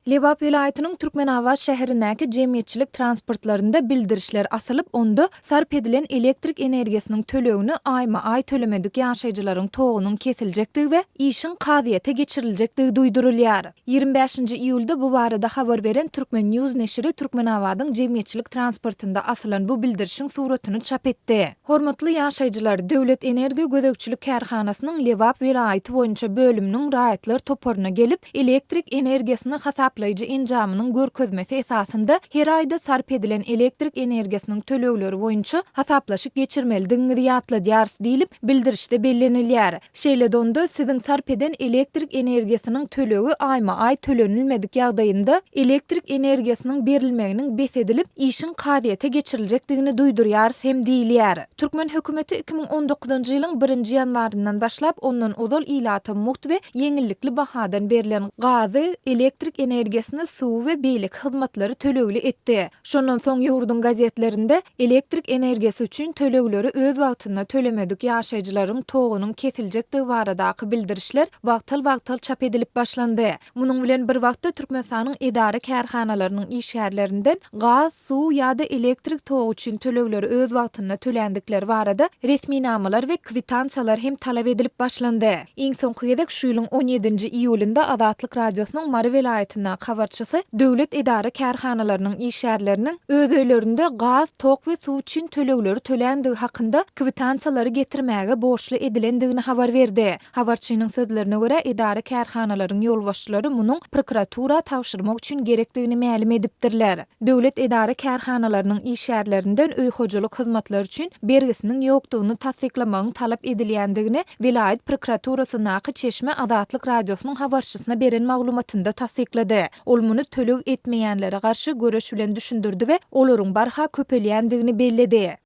Lebap vilayatynyň Türkmenawaz şäherindäki jemgyýetçilik transportlarynda bildirişler asylyp, onda sarp edilen elektrik energiýasynyň tölegini aýma-aý tölemedik ýaşaýjylaryň togunyň kesiljekdigi we işiň kadyýete geçiriljektigi duýdurulýar. 25-nji iýulda bu barada habar beren Türkmen News neşri Türkmenawazyň jemgyýetçilik transportynda asylan bu bildirişiň suratyny çap etdi. Hormatly ýaşaýjylar, Döwlet Energiýa Gödekçilik Kärhanasynyň Lebap vilayaty boýunça bölüminiň raýatlar toparyna gelip, elektrik energiýasyny hasaplaýjy enjamynyň görkezmesi esasında her aýda sarp edilen elektrik energiýasynyň tölegleri boýunça hasaplaşyk geçirmelidigini ýatladýar diýilip bildirişde bellenilýär. Şeýle onda siziň sarp eden elektrik energiýasynyň tölegi aýma-aý tölenilmedik ýagdaýynda elektrik energiýasynyň berilmeginiň besedilip işiň kadyýete geçiriljekdigini duýdurýar hem diýilýär. Türkmen hökümeti 2019-njy ýylyň 1-nji ýanwaryndan başlap ondan ozal ilata muht we yeňillikli bahadan berilen gazy, elektrik energiýasyny, suw we beýlik hyzmatlary tölegli etdi. Şondan soň ýurdun gazetlerinde elektrik energiýasy üçin tölegleri öz wagtynda tölemedik ýaşaýjylaryň togunyň kesiljektigi baradaky bildirişler wagtal çap edilip başlandy. Munyň bilen bir wagtda Türkmenistanyň edara kärhanalarynyň işgärlerinden gaz, suw ýa-da elektrik togu üçin tölegleri öz wagtynda төлendikleri barada resmi namalar we kwitansiýalar hem talap edilip başlandy. Iň soňky gedek şu ýylyň 17-nji iýulynda Adatlyk radiosynyň Mary vilayatyna habarçysy döwlet edara kärhanalarynyň işgärleriniň öz öýlerinde gaz, tok we suw üçin tölegleri tölendigi hakynda kwitansiýalary getirmäge borçly edilendigini habar berdi. Habarçynyň sözlerine görä edara kärhanalaryň ýolbaşçylary munyň prokuratura tapşyrmak üçin gerekdigini ma'lum edipdirler. Döwlet edara kärhanalarynyň işgärlerinden öý hojalyk hyzmatlary üçin bergisiniň ýokdugyny tasdiklamagyň talap edilýändigini vilayat prokuraturasy Naky Çeşme Adatlyk radiosynyň habarçysyna beren maglumatynda tasdiklady. Ol muny töleg etmeýänlere garşy göreş bilen düşündirdi we olaryň barha köpelýändigini belledi.